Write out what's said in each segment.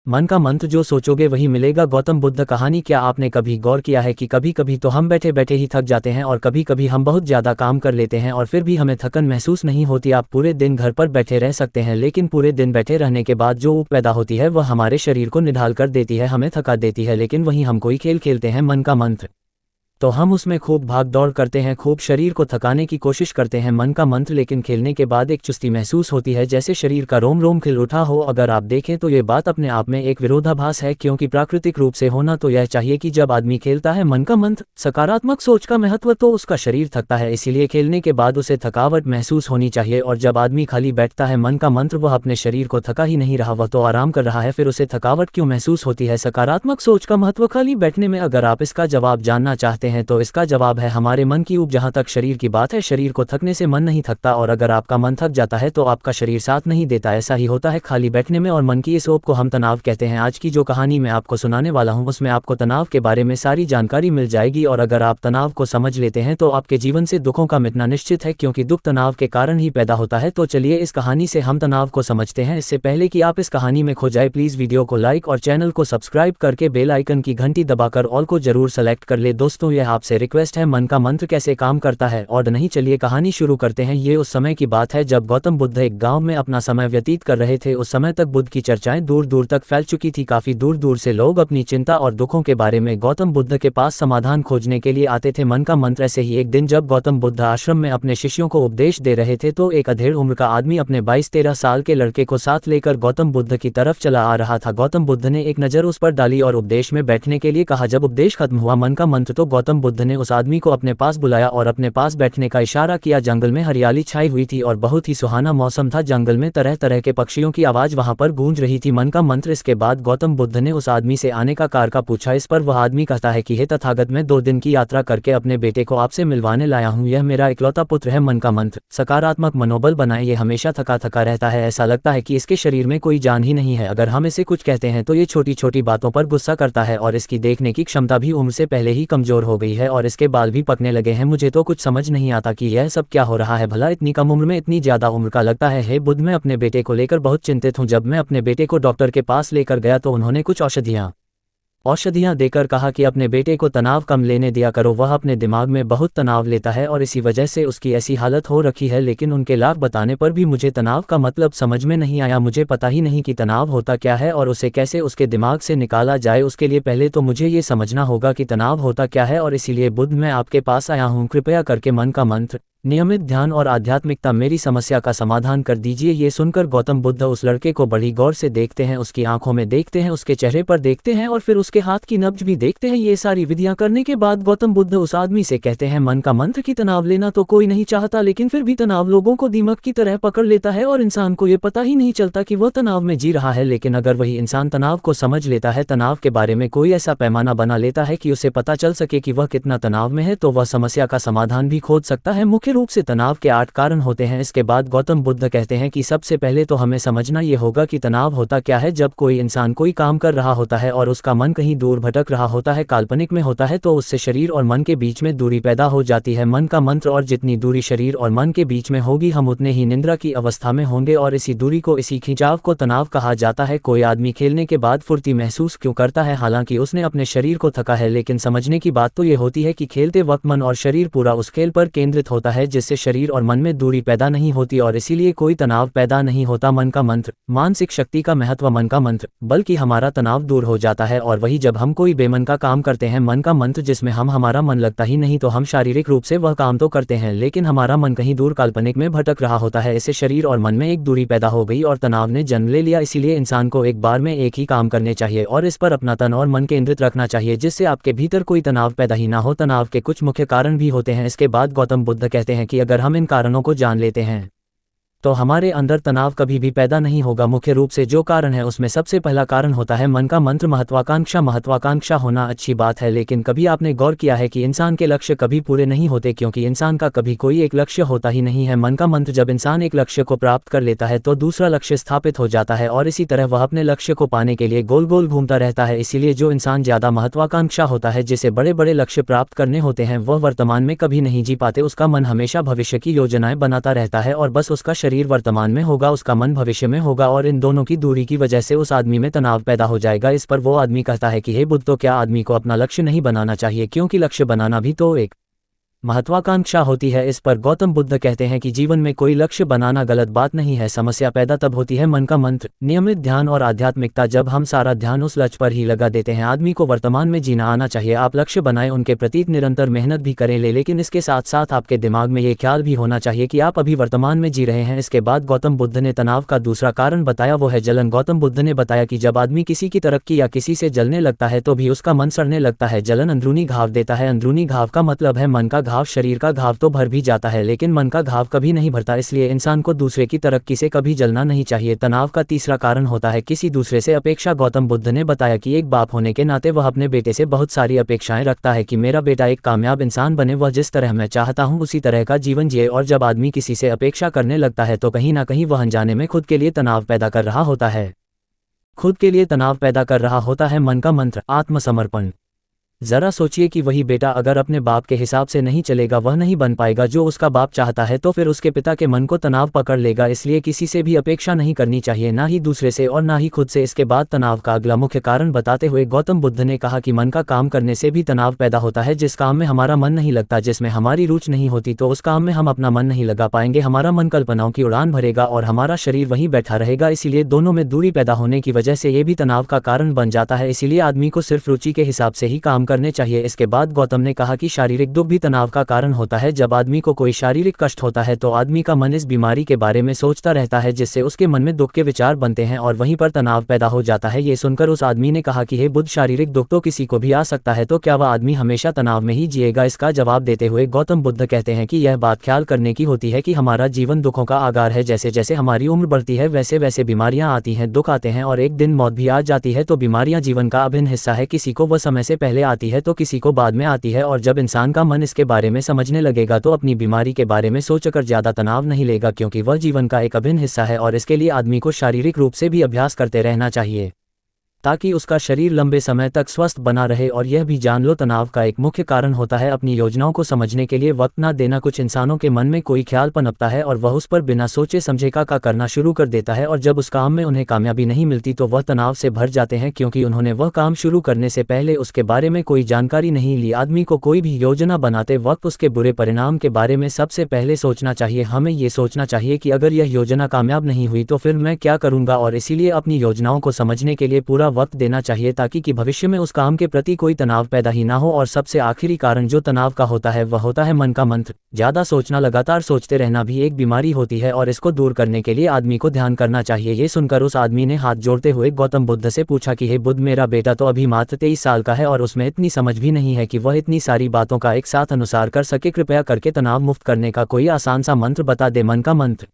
मन का मंत्र जो सोचोगे वही मिलेगा। गौतम बुद्ध कहानी। क्या आपने कभी गौर किया है कि कभी कभी तो हम बैठे बैठे ही थक जाते हैं और कभी कभी हम बहुत ज़्यादा काम कर लेते हैं और फिर भी हमें थकन महसूस नहीं होती। आप पूरे दिन घर पर बैठे रह सकते हैं लेकिन पूरे दिन बैठे रहने के बाद जो ऊब पैदा होती है वह हमारे शरीर को निढाल कर देती है, हमें थका देती है। लेकिन वहीं हम कोई खेल खेलते हैं मन का मंत्र, तो हम उसमें खूब भाग दौड़ करते हैं, खूब शरीर को थकाने की कोशिश करते हैं मन का मंत्र, लेकिन खेलने के बाद एक चुस्ती महसूस होती है जैसे शरीर का रोम रोम खिल उठा हो। अगर आप देखें तो ये बात अपने आप में एक विरोधाभास है, क्योंकि प्राकृतिक रूप से होना तो यह चाहिए कि जब आदमी खेलता है मन का मंत्र, सकारात्मक सोच का महत्व, तो उसका शरीर थकता है, इसीलिए खेलने के बाद उसे थकावट महसूस होनी चाहिए। और जब आदमी खाली बैठता है मन का मंत्र, वह अपने शरीर को थका ही नहीं रहा, वह तो आराम कर रहा है, फिर उसे थकावट क्यों महसूस होती है? सकारात्मक सोच का महत्व खाली बैठने में। अगर आप इसका जवाब जानना चाहते हैं तो इसका जवाब है हमारे मन की ऊब। जहां तक शरीर की बात है, शरीर को थकने से मन नहीं थकता, और अगर आपका मन थक जाता है तो आपका शरीर साथ नहीं देता। ऐसा ही होता है खाली बैठने में, और मन की इस ऊब को हम तनाव कहते हैं। आज की जो कहानी मैं आपको सुनाने वाला हूं उसमें आपको तनाव के बारे में सारी जानकारी मिल जाएगी, और अगर आप तनाव को समझ लेते हैं तो आपके जीवन से दुखों का मिटना निश्चित है, क्योंकि दुख तनाव के कारण ही पैदा होता है। तो चलिए इस कहानी से हम तनाव को समझते हैं। इससे पहले कि आप इस कहानी में खो जाए, प्लीज वीडियो को लाइक और चैनल को सब्सक्राइब करके बेल आइकन की घंटी दबाकर ऑल को जरूर सेलेक्ट कर ले। दोस्तों, यह आपसे रिक्वेस्ट है, मन का मंत्र कैसे काम करता है और नहीं। चलिए कहानी शुरू करते हैं। ये उस समय की बात है जब गौतम बुद्ध एक गांव में अपना समय व्यतीत कर रहे थे। उस समय तक बुद्ध की चर्चाएं दूर दूर तक फैल चुकी थी। काफी दूर दूर से लोग अपनी चिंता और दुखों के बारे में गौतम बुद्ध के पास समाधान खोजने के लिए आते थे। मन का मंत्र। ऐसे ही एक दिन जब गौतम बुद्ध आश्रम में अपने शिष्यों को उपदेश दे रहे थे तो एक अधेड़ उम्र का आदमी अपने 22-13 साल के लड़के को साथ लेकर गौतम बुद्ध की तरफ चला आ रहा था। गौतम बुद्ध ने एक नज़र उस पर डाली और उपदेश में बैठने के लिए कहा। जब उपदेश खत्म हुआ मन का मंत्र, तो गौतम बुद्ध ने उस आदमी को अपने पास बुलाया और अपने पास बैठने का इशारा किया। जंगल में हरियाली छाई हुई थी और बहुत ही सुहाना मौसम था। जंगल में तरह तरह के पक्षियों की आवाज वहां पर गूंज रही थी। मन का मंत्र। इसके बाद गौतम बुद्ध ने उस आदमी से आने का कारण का पूछा। इस पर वह आदमी कहता है कि हे तथागत, मैं 2 दिन की यात्रा करके अपने बेटे को आपसे मिलवाने लाया हूँ। यह मेरा इकलौता पुत्र है। मन का मंत्र। सकारात्मक मनोबल बनाए। ये हमेशा थका थका रहता है, ऐसा लगता है कि इसके शरीर में कोई जान ही नहीं है। अगर हम इसे कुछ कहते हैं तो ये छोटी छोटी बातों पर गुस्सा करता है, और इसकी देखने की क्षमता भी उम्र से पहले ही कमजोर हो गई है और इसके बाल भी पकने लगे हैं। मुझे तो कुछ समझ नहीं आता कि यह सब क्या हो रहा है। भला इतनी कम उम्र में इतनी ज्यादा उम्र का लगता है। हे बुद्ध, मैं अपने बेटे को लेकर बहुत चिंतित हूँ। जब मैं अपने बेटे को डॉक्टर के पास लेकर गया तो उन्होंने कुछ औषधियाँ देकर कहा कि अपने बेटे को तनाव कम लेने दिया करो। वह अपने दिमाग में बहुत तनाव लेता है और इसी वजह से उसकी ऐसी हालत हो रखी है। लेकिन उनके लाख बताने पर भी मुझे तनाव का मतलब समझ में नहीं आया। मुझे पता ही नहीं कि तनाव होता क्या है और उसे कैसे उसके दिमाग से निकाला जाए। उसके लिए पहले तो मुझे ये समझना होगा कि तनाव होता क्या है, और इसीलिए बुद्ध, मैं आपके पास आया हूँ। कृपया करके मन का मंत्र, नियमित ध्यान और आध्यात्मिकता मेरी समस्या का समाधान कर दीजिए। ये सुनकर गौतम बुद्ध उस लड़के को बड़ी गौर से देखते हैं, उसकी आंखों में देखते हैं, उसके चेहरे पर देखते हैं और फिर उसके हाथ की नब्ज भी देखते हैं। ये सारी विधियां करने के बाद गौतम बुद्ध उस आदमी से कहते हैं, मन का मंत्र की तनाव लेना तो कोई नहीं चाहता, लेकिन फिर भी तनाव लोगों को दीमक की तरह पकड़ लेता है और इंसान को ये पता ही नहीं चलता कि वह तनाव में जी रहा है। लेकिन अगर वही इंसान तनाव को समझ लेता है, तनाव के बारे में कोई ऐसा पैमाना बना लेता है कि उसे पता चल सके कि वह कितना तनाव में है, तो वह समस्या का समाधान भी खोज सकता है। मुख्य रूप से तनाव के 8 कारण होते हैं। इसके बाद गौतम बुद्ध कहते हैं कि सबसे पहले तो हमें समझना ये होगा कि तनाव होता क्या है। जब कोई इंसान कोई काम कर रहा होता है और उसका मन कहीं दूर भटक रहा होता है, काल्पनिक में होता है, तो उससे शरीर और मन के बीच में दूरी पैदा हो जाती है। मन का मंत्र। और जितनी दूरी शरीर और मन के बीच में होगी, हम उतने ही निद्रा की अवस्था में होंगे, और इसी दूरी को, इसी खिंचाव को तनाव कहा जाता है। कोई आदमी खेलने के बाद फुर्ती महसूस क्यों करता है, हालांकि उसने अपने शरीर को थका है, लेकिन समझने की बात तो ये होती है कि खेलते वक्त मन और शरीर पूरा उस खेल पर केंद्रित होता है, जिससे शरीर और मन में दूरी पैदा नहीं होती और इसीलिए कोई तनाव पैदा नहीं होता। मन का मंत्र। मानसिक शक्ति का महत्व। मन का मंत्र बल्कि हमारा तनाव दूर हो जाता है, और वही जब हम कोई बेमन का काम करते हैं, मन का मंत्र जिसमें हमारा मन लगता ही नहीं, तो हम शारीरिक रूप से वह काम तो करते हैं लेकिन हमारा मन कहीं दूर काल्पनिक में भटक रहा होता है। इससे शरीर और मन में एक दूरी पैदा हो गई और तनाव ने जन्म ले लिया। इसीलिए इंसान को एक बार में एक ही काम करने चाहिए और इस पर अपना तन और मन केंद्रित रखना चाहिए, जिससे आपके भीतर कोई तनाव पैदा ही ना हो। तनाव के कुछ मुख्य कारण भी होते हैं। इसके बाद गौतम बुद्ध कहते हैं कि अगर हम इन कारणों को जान लेते हैं तो हमारे अंदर तनाव कभी भी पैदा नहीं होगा। मुख्य रूप से जो कारण है उसमें सबसे पहला कारण होता है मन का मंत्र। महत्वाकांक्षा। महत्वाकांक्षा होना अच्छी बात है, लेकिन कभी आपने गौर किया है कि इंसान के लक्ष्य कभी पूरे नहीं होते, क्योंकि इंसान का कभी कोई एक लक्ष्य होता ही नहीं है। मन का मंत्र। जब इंसान एक लक्ष्य को प्राप्त कर लेता है तो दूसरा लक्ष्य स्थापित हो जाता है और इसी तरह वह अपने लक्ष्य को पाने के लिए गोल गोल घूमता रहता है। इसीलिए जो इंसान ज्यादा महत्वाकांक्षा होता है, जिसे बड़े बड़े लक्ष्य प्राप्त करने होते हैं, वह वर्तमान में कभी नहीं जी पाते। उसका मन हमेशा भविष्य की योजनाएं बनाता रहता है और बस उसका शरीर वर्तमान में होगा, उसका मन भविष्य में होगा और इन दोनों की दूरी की वजह से उस आदमी में तनाव पैदा हो जाएगा। इस पर वो आदमी कहता है कि हे बुद्ध, तो क्या आदमी को अपना लक्ष्य नहीं बनाना चाहिए, क्योंकि लक्ष्य बनाना भी तो एक महत्वाकांक्षा होती है। इस पर गौतम बुद्ध कहते हैं कि जीवन में कोई लक्ष्य बनाना गलत बात नहीं है, समस्या पैदा तब होती है मन का मंत्र, नियमित ध्यान और आध्यात्मिकता। जब हम सारा ध्यान उस लक्ष्य पर ही लगा देते हैं। आदमी को वर्तमान में जीना आना चाहिए। आप लक्ष्य बनाएं, उनके प्रति निरंतर मेहनत भी करें, लेकिन इसके साथ साथ आपके दिमाग में ये ख्याल भी होना चाहिए कि आप अभी वर्तमान में जी रहे हैं। इसके बाद गौतम बुद्ध ने तनाव का दूसरा कारण बताया, वो है जलन। गौतम बुद्ध ने बताया कि जब आदमी किसी की तरक्की या किसी से जलने लगता है तो भी उसका मन सड़ने लगता है। जलन अंदरूनी घाव देता है। अंदरूनी घाव का मतलब है मन का घाव। शरीर का घाव तो भर भी जाता है, लेकिन मन का घाव कभी नहीं भरता। इसलिए इंसान को दूसरे की तरक्की से कभी जलना नहीं चाहिए। तनाव का तीसरा कारण होता है किसी दूसरे से अपेक्षा। गौतम बुद्ध ने बताया कि एक बाप होने के नाते वह अपने बेटे से बहुत सारी अपेक्षाएं रखता है कि मेरा बेटा एक कामयाब इंसान बने, वह जिस तरह मैं चाहता हूं उसी तरह का जीवन जिए। और जब आदमी किसी से अपेक्षा करने लगता है तो कहीं ना कहीं वह अनजाने में खुद के लिए तनाव पैदा कर रहा होता है। खुद के लिए तनाव पैदा कर रहा होता है मन का मंत्र, आत्मसमर्पण। जरा सोचिए कि वही बेटा अगर अपने बाप के हिसाब से नहीं चलेगा, वह नहीं बन पाएगा जो उसका बाप चाहता है, तो फिर उसके पिता के मन को तनाव पकड़ लेगा। इसलिए किसी से भी अपेक्षा नहीं करनी चाहिए, ना ही दूसरे से और ना ही खुद से। इसके बाद तनाव का अगला मुख्य कारण बताते हुए गौतम बुद्ध ने कहा कि मन का काम करने से भी तनाव पैदा होता है। जिस काम में हमारा मन नहीं लगता, जिसमें हमारी रुचि नहीं होती, तो उस काम में हम अपना मन नहीं लगा पाएंगे। हमारा मन कल्पनाओं की उड़ान भरेगा और हमारा शरीर वहीं बैठा रहेगा। इसीलिए दोनों में दूरी पैदा होने की वजह से ये भी तनाव का कारण बन जाता है। इसीलिए आदमी को सिर्फ रुचि के हिसाब से ही काम करने चाहिए। इसके बाद गौतम ने कहा कि शारीरिक दुख भी तनाव का कारण होता है। जब आदमी को कोई शारीरिक कष्ट होता है तो आदमी का मन इस बीमारी के बारे में सोचता रहता है, जिससे उसके मन में दुख के विचार बनते हैं और वहीं पर तनाव पैदा हो जाता है। ये सुनकर उस आदमी ने कहा कि हे बुद्ध, शारीरिक दुख तो किसी को भी आ सकता है, तो क्या वह आदमी हमेशा तनाव में ही जिएगा? इसका जवाब देते हुए गौतम बुद्ध कहते हैं कि यह बात ख्याल करने की होती है कि हमारा जीवन दुखों का आगार है। जैसे जैसे हमारी उम्र बढ़ती है वैसे वैसे बीमारियां आती हैं, दुख आते हैं और एक दिन मौत भी आ जाती है। तो बीमारियां जीवन का अभिन्न हिस्सा है। किसी को वह समय से पहले आती है तो किसी को बाद में आती है। और जब इंसान का मन इसके बारे में समझने लगेगा तो अपनी बीमारी के बारे में सोचकर ज्यादा तनाव नहीं लेगा, क्योंकि वह जीवन का एक अभिन्न हिस्सा है। और इसके लिए आदमी को शारीरिक रूप से भी अभ्यास करते रहना चाहिए ताकि उसका शरीर लंबे समय तक स्वस्थ बना रहे। और यह भी जान लो, तनाव का एक मुख्य कारण होता है अपनी योजनाओं को समझने के लिए वक्त ना देना। कुछ इंसानों के मन में कोई ख्याल पनपता है और वह उस पर बिना सोचे समझे का करना शुरू कर देता है, और जब उस काम में उन्हें कामयाबी नहीं मिलती तो वह तनाव से भर जाते हैं, क्योंकि उन्होंने वह काम शुरू करने से पहले उसके बारे में कोई जानकारी नहीं ली। आदमी को कोई भी योजना बनाते वक्त उसके बुरे परिणाम के बारे में सबसे पहले सोचना चाहिए। हमें ये सोचना चाहिए कि अगर यह योजना कामयाब नहीं हुई तो फिर मैं क्या करूंगा। और इसीलिए अपनी योजनाओं को समझने के लिए पूरा वक्त देना चाहिए ताकि कि भविष्य में उस काम के प्रति कोई तनाव पैदा ही ना हो। और सबसे आखिरी कारण जो तनाव का होता है वह होता है मन का मंत्र। ज्यादा सोचना, लगातार सोचते रहना भी एक बीमारी होती है और इसको दूर करने के लिए आदमी को ध्यान करना चाहिए। ये सुनकर उस आदमी ने हाथ जोड़ते हुए गौतम बुद्ध से पूछा कि हे बुद्ध, मेरा बेटा तो अभी मात्र 23 साल का है और उसमें इतनी समझ भी नहीं है कि वह इतनी सारी बातों का एक साथ अनुसार कर सके। कृपया करके तनाव मुक्त करने का कोई आसान सा मंत्र बता दे, मन का मंत्र,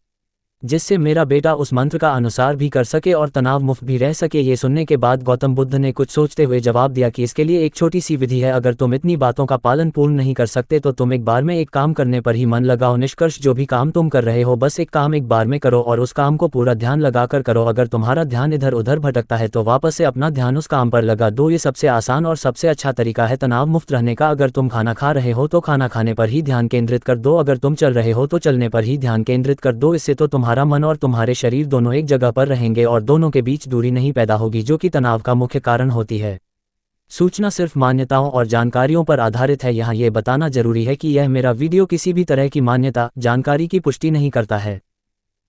जिससे मेरा बेटा उस मंत्र का अनुसार भी कर सके और तनाव मुक्त भी रह सके। ये सुनने के बाद गौतम बुद्ध ने कुछ सोचते हुए जवाब दिया कि इसके लिए एक छोटी सी विधि है। अगर तुम इतनी बातों का पालन पूर्ण नहीं कर सकते तो तुम एक बार में एक काम करने पर ही मन लगाओ। निष्कर्ष, जो भी काम तुम कर रहे हो बस एक काम एक बार में करो और उस काम को पूरा ध्यान लगाकर करो। अगर तुम्हारा ध्यान इधर उधर भटकता है तो वापस से अपना ध्यान उस काम पर लगा दो। ये सबसे आसान और सबसे अच्छा तरीका है तनाव मुक्त रहने का। अगर तुम खाना खा रहे हो तो खाना खाने पर ही ध्यान केंद्रित कर दो। अगर तुम चल रहे हो तो चलने पर ही ध्यान केंद्रित कर दो। इससे तो तुम्हारा मन और तुम्हारे शरीर दोनों एक जगह पर रहेंगे और दोनों के बीच दूरी नहीं पैदा होगी, जो कि तनाव का मुख्य कारण होती है। सूचना सिर्फ मान्यताओं और जानकारियों पर आधारित है। यहाँ ये बताना जरूरी है कि यह मेरा वीडियो किसी भी तरह की मान्यता, जानकारी की पुष्टि नहीं करता है।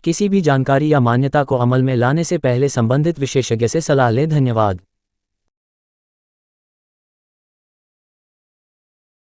किसी भी जानकारी या मान्यता को अमल में लाने से पहले संबंधित विशेषज्ञ से सलाह लें। धन्यवाद।